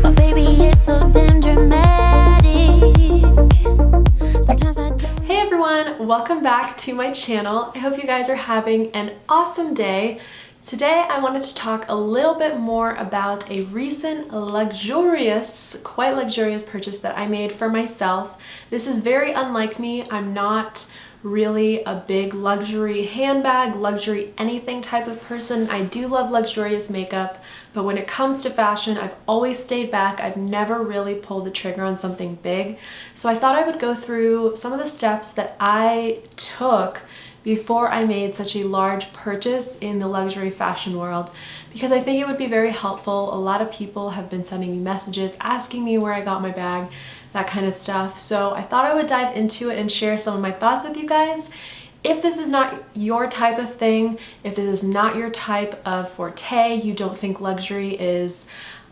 but baby, it's so damn dramatic. Sometimes I don't. Hey everyone, welcome back to my channel. I hope you guys are having an awesome day. Today I wanted to talk a little bit more about a recent quite luxurious purchase that I made for myself. This is very unlike me. I'm not really a big luxury handbag, luxury anything type of person. I do love luxurious makeup, but when it comes to fashion, I've always stayed back. I've never really pulled the trigger on something big. So I thought I would go through some of the steps that I took before I made such a large purchase in the luxury fashion world, because I think it would be very helpful. A lot of people have been sending me messages asking me where I got my bag, that kind of stuff. So I thought I would dive into it and share some of my thoughts with you guys. If this is not your type of thing, if this is not your type of forte, you don't think luxury is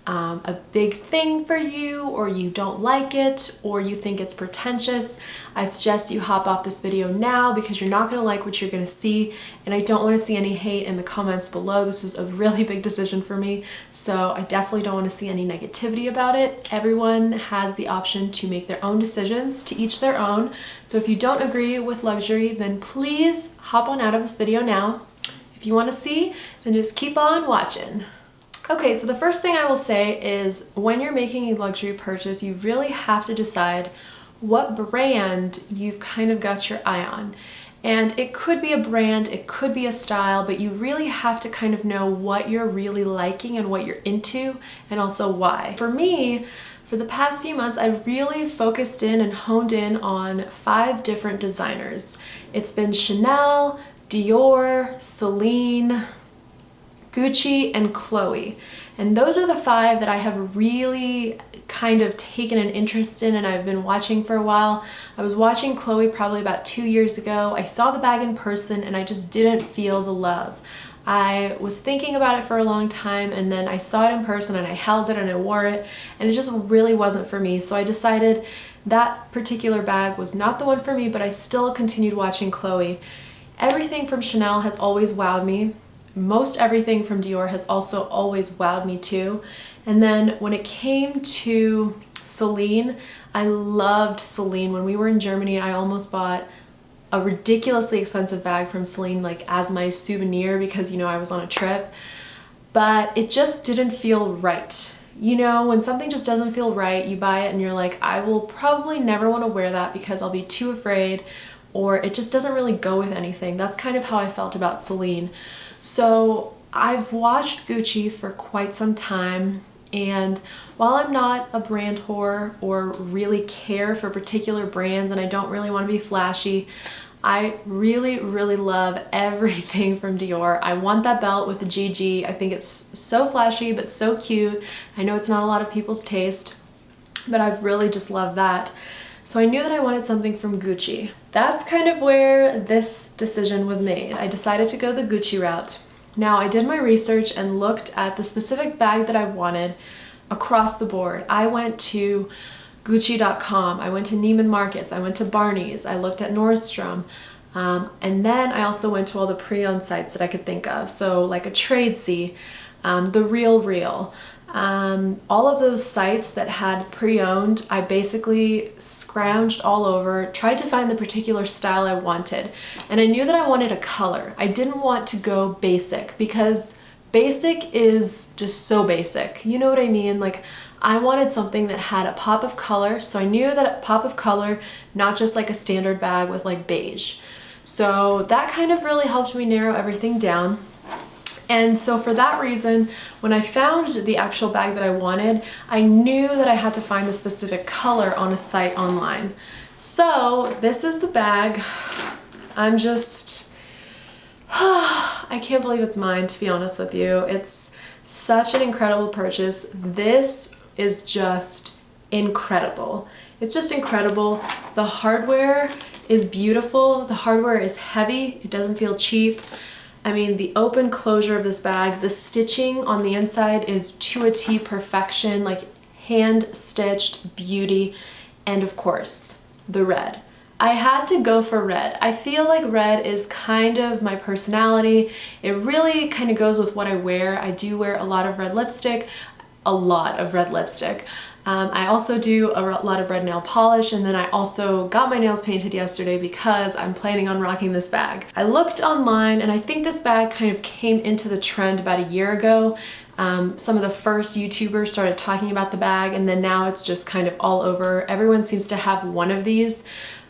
a big thing for you, or you don't like it, or you think it's pretentious, I suggest you hop off this video now, because you're not going to like what you're going to see, and I don't want to see any hate in the comments below. This is a really big decision for me, so I definitely don't want to see any negativity about it. Everyone has the option to make their own decisions, to each their own. So if you don't agree with luxury, then please hop on out of this video now. If you want to see, then just keep on watching. Okay, so the first thing I will say is when you're making a luxury purchase, you really have to decide what brand you've kind of got your eye on. And it could be a brand, it could be a style, but you really have to kind of know what you're really liking and what you're into, and also why. For me, for the past few months, I've really focused in and honed in on 5 different designers. It's been Chanel, Dior, Celine, Gucci, and Chloe. And those are the 5 that I have really kind of taken an interest in and I've been watching for a while. I was watching Chloe probably about 2 years ago. I saw the bag in person and I just didn't feel the love. I was thinking about it for a long time, and then I saw it in person and I held it and I wore it, and it just really wasn't for me. So I decided that particular bag was not the one for me, but I still continued watching Chloe. Everything from Chanel has always wowed me. Most everything from Dior has also always wowed me too. And then when it came to Celine, I loved Celine. When we were in Germany, I almost bought a ridiculously expensive bag from Celine, like as my souvenir, because, you know, I was on a trip. But it just didn't feel right. You know, when something just doesn't feel right, you buy it and you're like, I will probably never want to wear that because I'll be too afraid, or it just doesn't really go with anything. That's kind of how I felt about Celine. So I've watched Gucci for quite some time, and while I'm not a brand whore or really care for particular brands and I don't really want to be flashy, I really, really love everything from Dior. I want that belt with the GG. I think it's so flashy but so cute. I know it's not a lot of people's taste, but I've really just loved that. So I knew that I wanted something from Gucci. That's kind of where this decision was made. I decided to go the Gucci route. Now, I did my research and looked at the specific bag that I wanted across the board. I went to Gucci.com, I went to Neiman Marcus, I went to Barney's, I looked at Nordstrom, and then I also went to all the pre-owned sites that I could think of. So like a Tradesy, The Real, all of those sites that had pre-owned, I basically scrounged all over, tried to find the particular style I wanted. And I knew that I wanted a color. I didn't want to go basic, because basic is just so basic. You know what I mean? Like, I wanted something that had a pop of color. So I knew that a pop of color, not just like a standard bag with like beige. So that kind of really helped me narrow everything down. And so for that reason, when I found the actual bag that I wanted, I knew that I had to find the specific color on a site online. So this is the bag. I'm just, I can't believe it's mine, to be honest with you. It's such an incredible purchase. This is just incredible. It's just incredible. The hardware is beautiful. The hardware is heavy. It doesn't feel cheap. I mean, the open closure of this bag, the stitching on the inside is to a T perfection, like hand stitched beauty. And of course, the red. I had to go for red. I feel like red is kind of my personality. It really kind of goes with what I wear. I do wear a lot of red lipstick. a lot of red lipstick. I also do a lot of red nail polish, and then I also got my nails painted yesterday because I'm planning on rocking this bag. I looked online, and I think this bag kind of came into the trend about a year ago. Some of the first YouTubers started talking about the bag, and then now it's just kind of all over. Everyone seems to have one of these.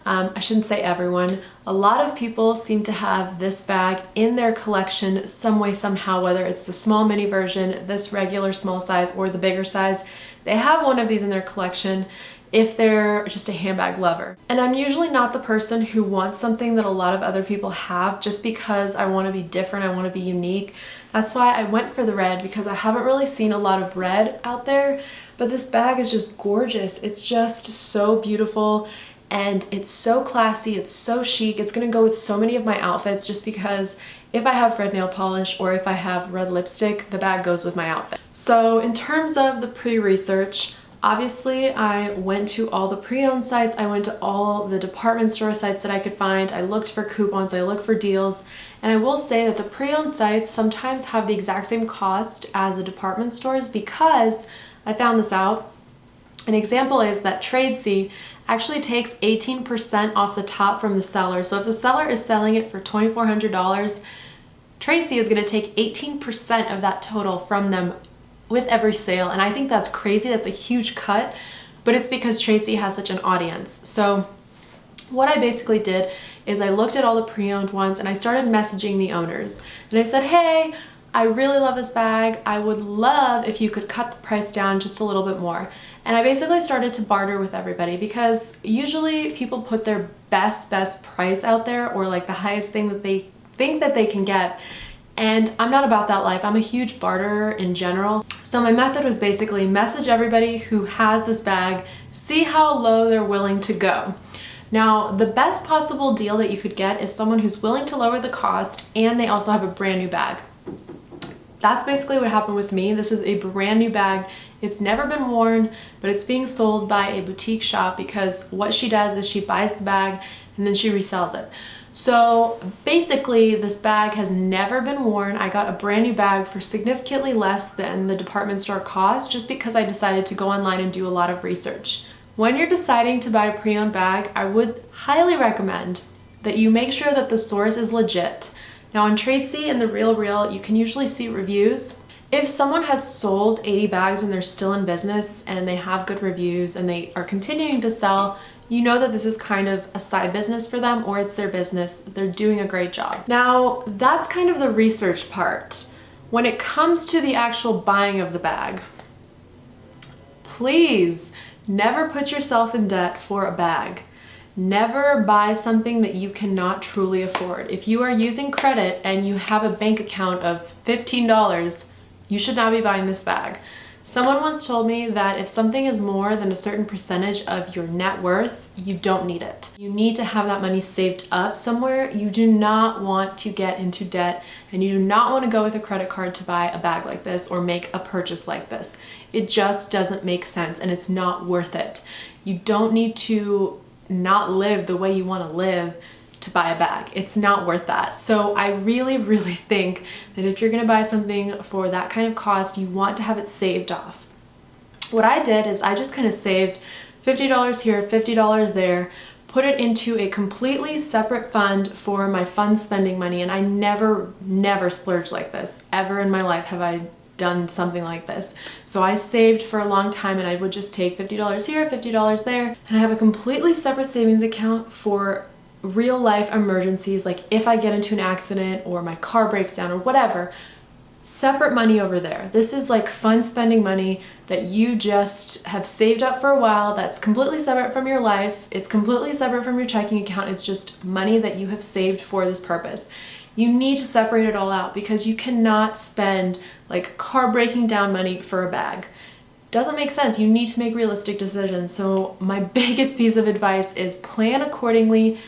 I shouldn't say everyone. A lot of people seem to have this bag in their collection some way, somehow, whether it's the small mini version, this regular small size, or the bigger size. They have one of these in their collection if they're just a handbag lover. And I'm usually not the person who wants something that a lot of other people have just because I want to be different, I want to be unique. That's why I went for the red, because I haven't really seen a lot of red out there, but this bag is just gorgeous. It's just so beautiful. And it's so classy, it's so chic. It's gonna go with so many of my outfits just because if I have red nail polish or if I have red lipstick, the bag goes with my outfit. So in terms of the pre-research, obviously I went to all the pre-owned sites, I went to all the department store sites that I could find, I looked for coupons, I looked for deals, and I will say that the pre-owned sites sometimes have the exact same cost as the department stores because I found this out. An example is that Tradesy actually takes 18% off the top from the seller. So if the seller is selling it for $2,400, Tradesy is going to take 18% of that total from them with every sale. And I think that's crazy. That's a huge cut, but it's because Tradesy has such an audience. So what I basically did is I looked at all the pre-owned ones and I started messaging the owners. And I said, hey, I really love this bag. I would love if you could cut the price down just a little bit more. And I basically started to barter with everybody because usually people put their best price out there, or like the highest thing that they think that they can get. And I'm not about that life. I'm a huge barterer in general. So my method was basically message everybody who has this bag, see how low they're willing to go. Now, the best possible deal that you could get is someone who's willing to lower the cost and they also have a brand new bag. That's basically what happened with me. This is a brand new bag. It's never been worn, but it's being sold by a boutique shop because what she does is she buys the bag and then she resells it. So basically this bag has never been worn. I got a brand new bag for significantly less than the department store cost just because I decided to go online and do a lot of research. When you're deciding to buy a pre-owned bag, I would highly recommend that you make sure that the source is legit. Now on Tradesy and The RealReal, you can usually see reviews. If someone has sold 80 bags and they're still in business and they have good reviews and they are continuing to sell, you know that this is kind of a side business for them, or it's their business. They're doing a great job. Now, that's kind of the research part. When it comes to the actual buying of the bag, please never put yourself in debt for a bag. Never buy something that you cannot truly afford. If you are using credit and you have a bank account of $15, you should not be buying this bag. Someone once told me that if something is more than a certain percentage of your net worth, you don't need it. You need to have that money saved up somewhere. You do not want to get into debt, and you do not want to go with a credit card to buy a bag like this or make a purchase like this. It just doesn't make sense and it's not worth it. You don't need to not live the way you want to live to buy a bag. It's not worth that. So I really think that if you're gonna buy something for that kind of cost, you want to have it saved off. What I did is I just kind of saved $50 here, $50 there, put it into a completely separate fund for my fun spending money, and I never splurged like this. Ever in my life have I done something like this. So I saved for a long time and I would just take $50 here, $50 there, and I have a completely separate savings account for real life emergencies, like if I get into an accident or my car breaks down or whatever. Separate money over there. This is like fun spending money that you just have saved up for a while, that's completely separate from your life. It's completely separate from your checking account. It's just money that you have saved for this purpose. You need to separate it all out because you cannot spend like car breaking down money for a bag. Doesn't make sense. You need to make realistic decisions. So my biggest piece of advice is plan accordingly.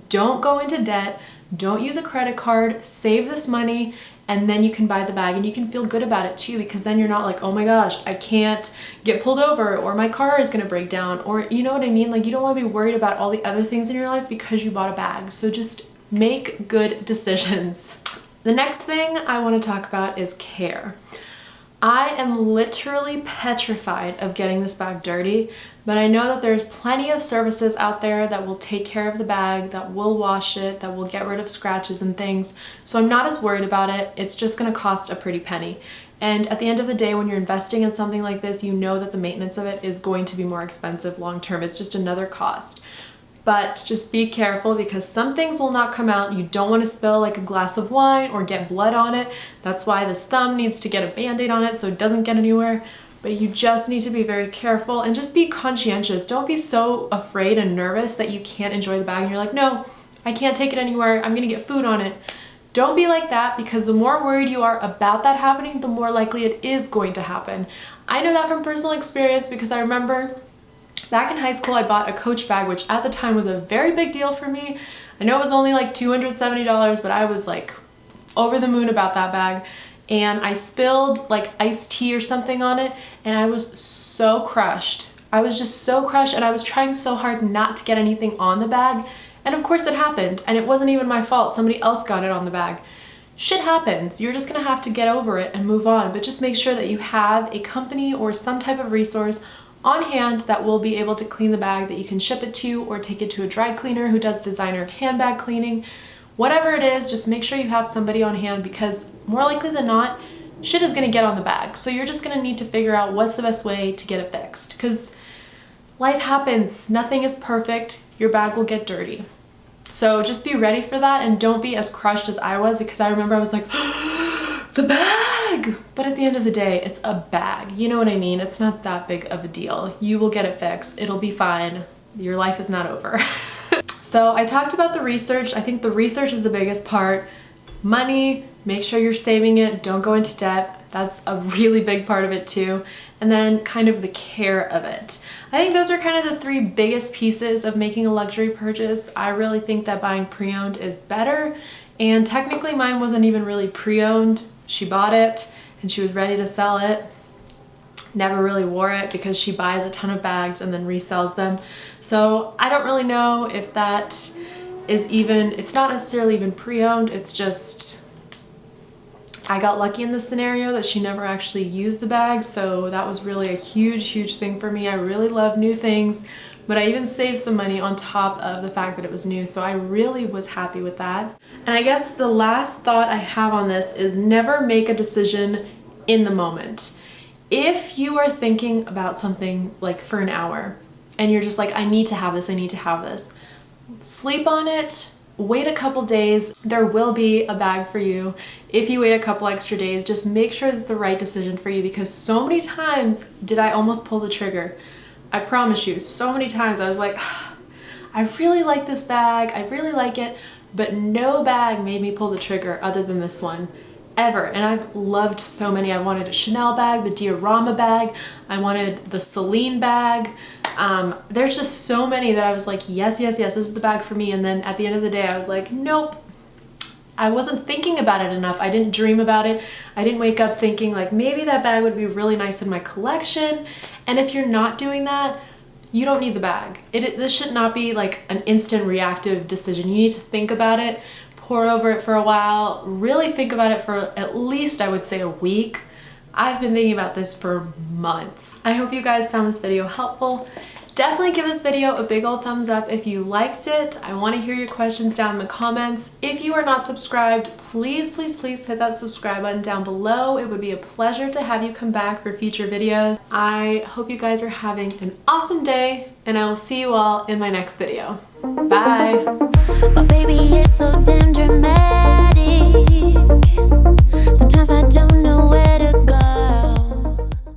Don't go into debt. Don't use a credit card. Save this money and then you can buy the bag and you can feel good about it too, because then you're not like, oh my gosh, I can't get pulled over or my car is gonna break down, or you know what I mean? Like you don't wanna be worried about all the other things in your life because you bought a bag. So just make good decisions. The next thing I want to talk about is care. I am literally petrified of getting this bag dirty, but I know that there's plenty of services out there that will take care of the bag, that will wash it, that will get rid of scratches and things. So I'm not as worried about it. It's just gonna cost a pretty penny. And at the end of the day, when you're investing in something like this, you know that the maintenance of it is going to be more expensive long term. It's just another cost. But just be careful because some things will not come out. You don't want to spill like a glass of wine or get blood on it. That's why this thumb needs to get a band-aid on it so it doesn't get anywhere. But you just need to be very careful and just be conscientious. Don't be so afraid and nervous that you can't enjoy the bag and you're like, no, I can't take it anywhere. I'm gonna get food on it. Don't be like that, because the more worried you are about that happening, the more likely it is going to happen. I know that from personal experience because I remember back in high school, I bought a Coach bag, which at the time was a very big deal for me. I know it was only like $270, but I was like over the moon about that bag. And I spilled like iced tea or something on it, and I was so crushed. I was just so crushed, and I was trying so hard not to get anything on the bag. And of course it happened, and it wasn't even my fault. Somebody else got it on the bag. Shit happens. You're just gonna have to get over it and move on, but just make sure that you have a company or some type of resource on hand that will be able to clean the bag, that you can ship it to or take it to a dry cleaner who does designer handbag cleaning. Whatever it is, just make sure you have somebody on hand, because more likely than not, shit is gonna get on the bag. So you're just gonna need to figure out what's the best way to get it fixed, because life happens. Nothing is perfect. Your bag will get dirty. So just be ready for that, and don't be as crushed as I was, because I remember I was like, the bag! But at the end of the day, it's a bag. You know what I mean? It's not that big of a deal. You will get it fixed. It'll be fine. Your life is not over. So I talked about the research. I think the research is the biggest part. Money, make sure you're saving it. Don't go into debt. That's a really big part of it too. And then kind of the care of it. I think those are kind of the three biggest pieces of making a luxury purchase. I really think that buying pre-owned is better. And technically mine wasn't even really pre-owned. She bought it and she was ready to sell it. Never really wore it because she buys a ton of bags and then resells them. So I don't really know if that is even, it's not necessarily even pre-owned, it's just, I got lucky in this scenario that she never actually used the bag, so that was really a huge thing for me. I really love new things, but I even saved some money on top of the fact that it was new, so I really was happy with that. And I guess the last thought I have on this is never make a decision in the moment. If you are thinking about something like for an hour and you're just like, I need to have this, I need to have this, sleep on it, wait a couple days, there will be a bag for you. If you wait a couple extra days, just make sure it's the right decision for you, because so many times did I almost pull the trigger. I promise you, so many times I was like, I really like this bag, I really like it, but no bag made me pull the trigger other than this one. Ever. And I've loved so many. I wanted a Chanel bag, the Diorama bag, I wanted the Celine bag. There's just so many that I was like, yes, this is the bag for me. And then at the end of the day, I was like, nope. I wasn't thinking about it enough. I didn't dream about it. I didn't wake up thinking like maybe that bag would be really nice in my collection. And if you're not doing that, you don't need the bag. This should not be like an instant reactive decision. You need to think about it, pour over it for a while, really think about it for at least, I would say, a week. I've been thinking about this for months. I hope you guys found this video helpful. Definitely give this video a big old thumbs up if you liked it. I want to hear your questions down in the comments. If you are not subscribed, please hit that subscribe button down below. It would be a pleasure to have you come back for future videos. I hope you guys are having an awesome day, and I will see you all in my next video. Bye! But baby,